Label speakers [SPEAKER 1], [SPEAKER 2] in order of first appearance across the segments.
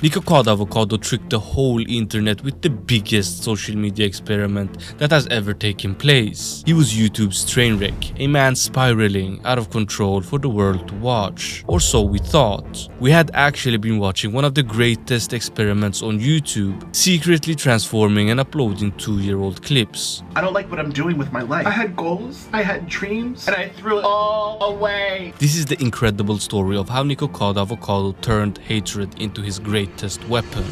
[SPEAKER 1] Nikocado Avocado tricked the whole internet with the biggest social media experiment that has ever taken place. He was YouTube's train wreck, a man spiraling out of control for the world to watch. Or so we thought. We had actually been watching one of the greatest experiments on YouTube, secretly transforming and uploading 2-year-old clips.
[SPEAKER 2] I don't like what I'm doing with my life. I had goals, I had dreams, and I threw it all away.
[SPEAKER 1] This is the incredible story of how Nikocado Avocado turned hatred into his greatest weapon.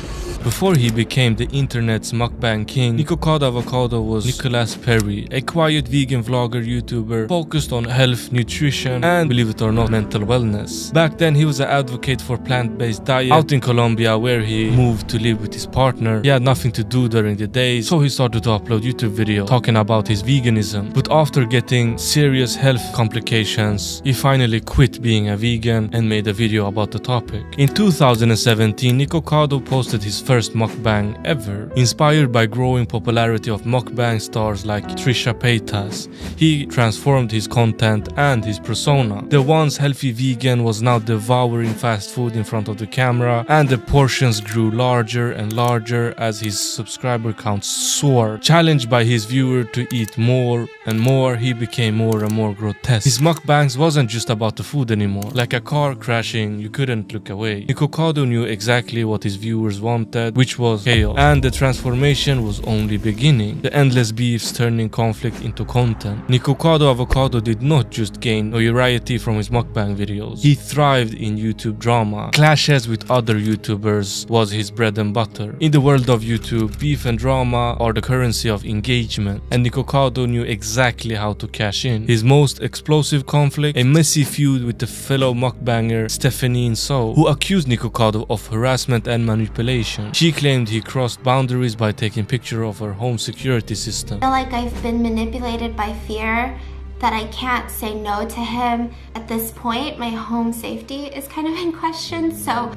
[SPEAKER 1] Before he became the internet's mukbang king, Nikocado Avocado was Nicholas Perry, a quiet vegan vlogger YouTuber focused on health, nutrition, and, believe it or not, mental wellness. Back then, he was an advocate for plant-based diet out in Colombia, where he moved to live with his partner. He had nothing to do during the days, so he started to upload YouTube videos talking about his veganism. But after getting serious health complications, he finally quit being a vegan and made a video about the topic. In 2017, Nikocado posted his first mukbang ever. Inspired by growing popularity of mukbang stars like Trisha Paytas, he transformed his content and his persona. The once healthy vegan was now devouring fast food in front of the camera, and the portions grew larger and larger as his subscriber count soared. Challenged by his viewer to eat more and more, he became more and more grotesque. His mukbangs wasn't just about the food anymore. Like a car crashing, you couldn't look away. Nikocado knew exactly what his viewers wanted, which was chaos. And the transformation was only beginning. The endless beefs turning conflict into content. Nikocado Avocado did not just gain notoriety from his mukbang videos. He thrived in YouTube drama. Clashes with other YouTubers was his bread and butter. In the world of YouTube, beef and drama are the currency of engagement, and Nikocado knew exactly how to cash in. His most explosive conflict, a messy feud with the fellow mukbanger Stephanie So, who accused Nikocado of harassment and manipulation. She claimed he crossed boundaries by taking pictures of her home security system.
[SPEAKER 3] I feel like I've been manipulated by fear, that I can't say no to him. At this point, my home safety is kind of in question.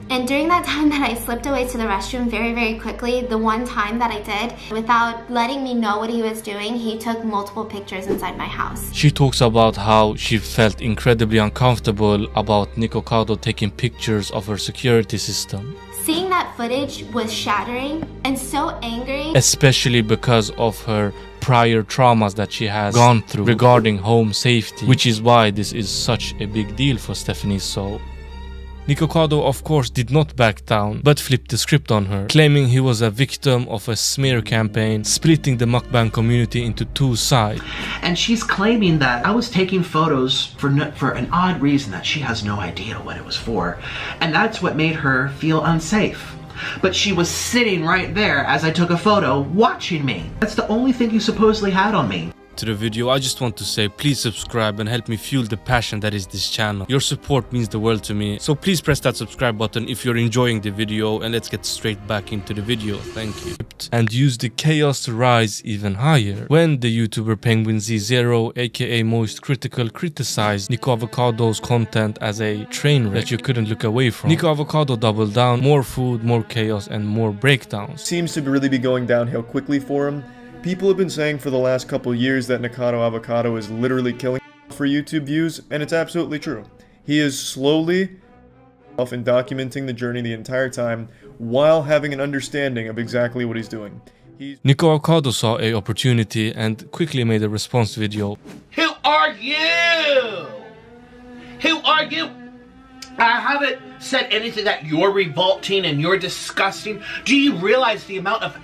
[SPEAKER 3] And during that time that I slipped away to the restroom very quickly, the one time that I did, without letting me know what he was doing, he took multiple pictures inside my house.
[SPEAKER 1] She talks about how she felt incredibly uncomfortable about Nikocado taking pictures of her security system.
[SPEAKER 3] Seeing that footage was shattering and so angry.
[SPEAKER 1] Especially because of her prior traumas that she has gone through regarding home safety, which is why this is such a big deal for Stephanie So. Nikocado, of course, did not back down, but flipped the script on her, claiming he was a victim of a smear campaign, splitting the mukbang community into two sides.
[SPEAKER 2] And she's claiming that I was taking photos for an odd reason that she has no idea what it was for, and that's what made her feel unsafe. But she was sitting right there as I took a photo, watching me. That's the only thing you supposedly had on me.
[SPEAKER 1] To the video, I just want to say please subscribe and help me fuel the passion that is this channel. Your support means the world to me, so please press that subscribe button if you're enjoying the video, and let's get straight back into the video. Thank you. And use the chaos to rise even higher. When the YouTuber Penguin Z0 aka Moist Critical criticized Nico Avocado's content as a train wreck that you couldn't look away from, Nico Avocado doubled down. More food, more chaos, and more breakdowns.
[SPEAKER 4] Seems to really be going downhill quickly for him. People have been saying for the last couple years that Nikocado Avocado is literally killing for YouTube views, and it's absolutely true. He is slowly and documenting the journey the entire time while having an understanding of exactly what he's doing.
[SPEAKER 1] Nico Avocado saw an opportunity and quickly made a response video.
[SPEAKER 2] Who are you? Who are you? I haven't said anything that you're revolting and you're disgusting. Do you realize the amount of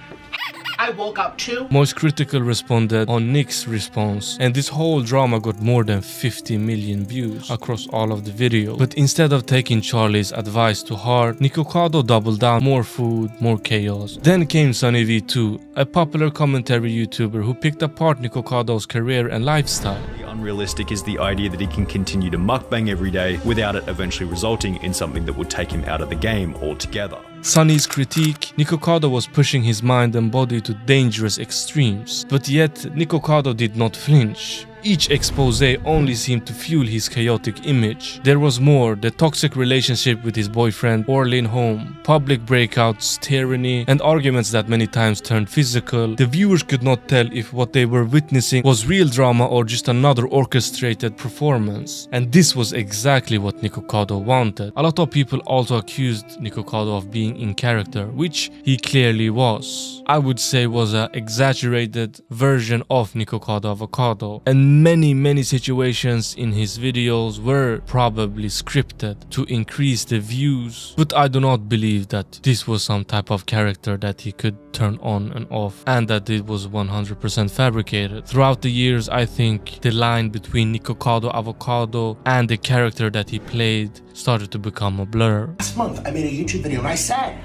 [SPEAKER 2] I woke up to?
[SPEAKER 1] Moist Critical responded on Nick's response, and this whole drama got more than 50 million views across all of the videos. But instead of taking Charlie's advice to heart, Nikocado doubled down. More food, more chaos. Then came Sunny V2, a popular commentary YouTuber who picked apart Nikocado's career and lifestyle.
[SPEAKER 5] Unrealistic is the idea that he can continue to mukbang every day without it eventually resulting in something that would take him out of the game altogether.
[SPEAKER 1] Sunny's critique, Nikocado was pushing his mind and body to dangerous extremes, but yet Nikocado did not flinch. Each expose only seemed to fuel his chaotic image. There was more: the toxic relationship with his boyfriend Orlin Home, public breakouts, tyranny, and arguments that many times turned physical. The viewers could not tell if what they were witnessing was real drama or just another orchestrated performance. And this was exactly what Nikocado wanted. A lot of people also accused Nikocado of being in character, which he clearly was. I would say was an exaggerated version of Nikocado Avocado, and many situations in his videos were probably scripted to increase the views, but I do not believe that this was some type of character that he could turn on and off, and that it was 100% fabricated. Throughout the years, I think the line between Nikocado Avocado and the character that he played started to become a blur.
[SPEAKER 6] Last month, I made a YouTube video and I said,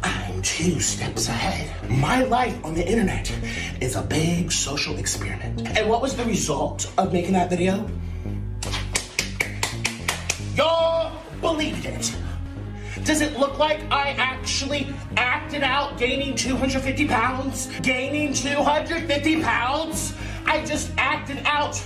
[SPEAKER 6] I'm 2 steps ahead. My life on the internet is a big social experiment. And what was the result of making that video? Y'all believed it. Does it look like I actually acted out gaining 250 pounds? Gaining 250 pounds? I just acted out.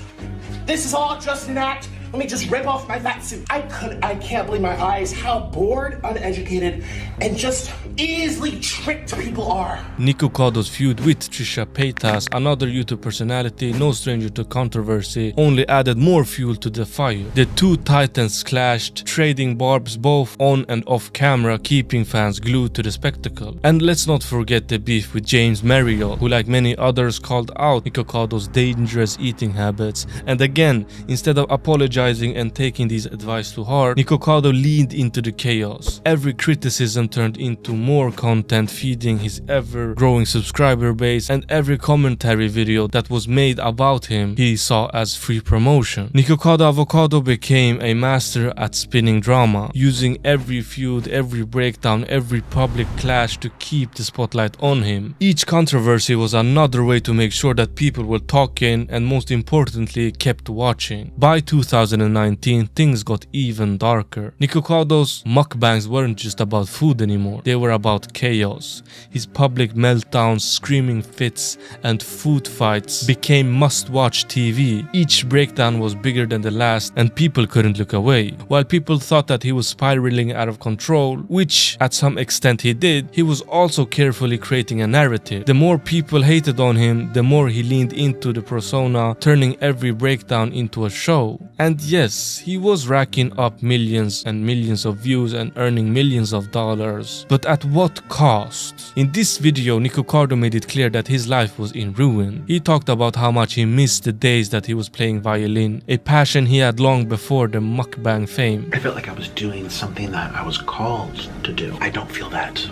[SPEAKER 6] This is all just an act. Let me just rip off my fat suit. I can't believe my eyes how bored, uneducated, and just easily tricked people are.
[SPEAKER 1] Nikocado's feud with Trisha Paytas, another YouTube personality no stranger to controversy, only added more fuel to the fire. The two titans clashed, trading barbs both on and off camera, keeping fans glued to the spectacle. And let's not forget the beef with James Marriott, who like many others called out Nikocado's dangerous eating habits. And again, instead of apologizing and taking these advice to heart, Nikocado leaned into the chaos. Every criticism turned into more content, feeding his ever-growing subscriber base, and every commentary video that was made about him he saw as free promotion. Nikocado Avocado became a master at spinning drama, using every feud, every breakdown, every public clash to keep the spotlight on him. Each controversy was another way to make sure that people were talking and, most importantly, kept watching. By 2019, things got even darker. Nikocado's mukbangs weren't just about food anymore, they were about chaos. His public meltdowns, screaming fits, and food fights became must-watch TV. Each breakdown was bigger than the last, and people couldn't look away. While people thought that he was spiraling out of control, which at some extent he did, he was also carefully creating a narrative. The more people hated on him, the more he leaned into the persona, turning every breakdown into a show. And yes, he was racking up millions and millions of views and earning millions of dollars. But at what cost? In this video, Nikocado made it clear that his life was in ruin. He talked about how much he missed the days that he was playing violin, a passion he had long before the mukbang fame.
[SPEAKER 2] I felt like I was doing something that I was called to do. I don't feel that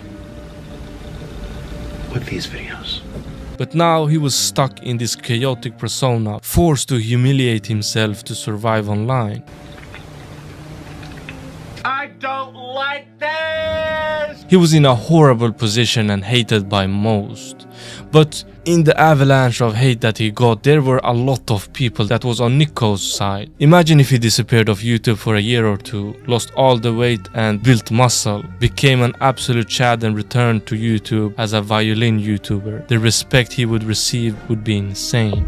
[SPEAKER 2] with these videos.
[SPEAKER 1] But now he was stuck in this chaotic persona, forced to humiliate himself to survive online.
[SPEAKER 6] I don't like this!
[SPEAKER 1] He was in a horrible position and hated by most. But in the avalanche of hate that he got, there were a lot of people that was on Nico's side. Imagine if he disappeared off YouTube for a year or two, lost all the weight and built muscle, became an absolute chad and returned to YouTube as a violin YouTuber. The respect he would receive would be insane.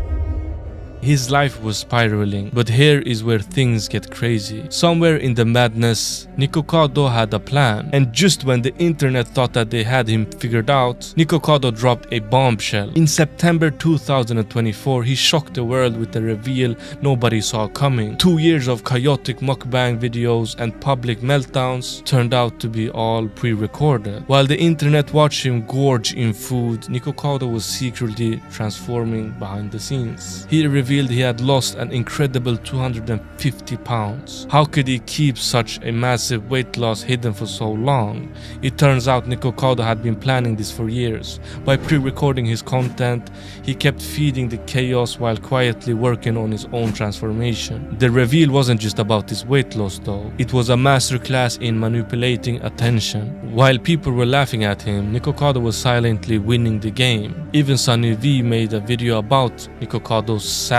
[SPEAKER 1] His life was spiraling, but here is where things get crazy. Somewhere in the madness, Nikocado had a plan, and just when the internet thought that they had him figured out, Nikocado dropped a bombshell. In September 2024, he shocked the world with a reveal nobody saw coming. 2 years of chaotic mukbang videos and public meltdowns turned out to be all pre-recorded. While the internet watched him gorge in food, Nikocado was secretly transforming behind the scenes. He revealed he had lost an incredible 250 pounds. How could he keep such a massive weight loss hidden for so long? It turns out Nikocado had been planning this for years. By pre-recording his content, he kept feeding the chaos while quietly working on his own transformation. The reveal wasn't just about his weight loss though. It was a masterclass in manipulating attention. While people were laughing at him, Nikocado was silently winning the game. Even Sunny V made a video about Nikocado's sad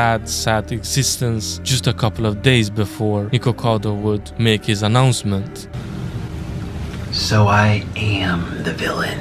[SPEAKER 1] existence just a couple of days before Nikocado would make his announcement.
[SPEAKER 2] So I am the villain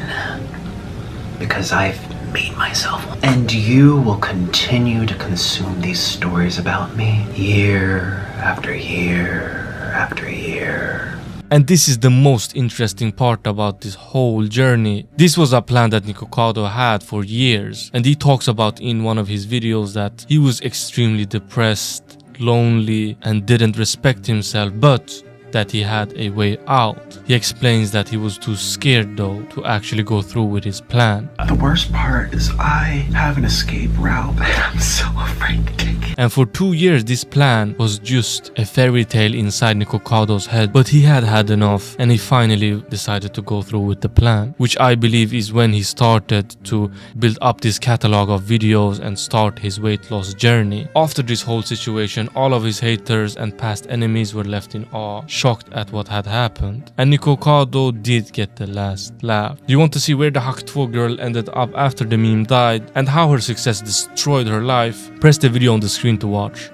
[SPEAKER 2] because I've mean myself. And you will continue to consume these stories about me year after year after year.
[SPEAKER 1] And this is the most interesting part about this whole journey. This was a plan that Nikocado had for years, and he talks about in one of his videos that he was extremely depressed, lonely, and didn't respect himself, but that he had a way out. He explains that he was too scared though to actually go through with his plan.
[SPEAKER 2] The worst part is I have an escape route and I'm so afraid to take it.
[SPEAKER 1] And for 2 years this plan was just a fairy tale inside Nikocado's head, but he had had enough and he finally decided to go through with the plan, which I believe is when he started to build up this catalog of videos and start his weight loss journey. After this whole situation, all of his haters and past enemies were left in awe, shocked at what had happened. And Nikocado did get the last laugh. Do you want to see where the Hack 2 girl ended up after the meme died and how her success destroyed her life? Press the video on the screen to watch.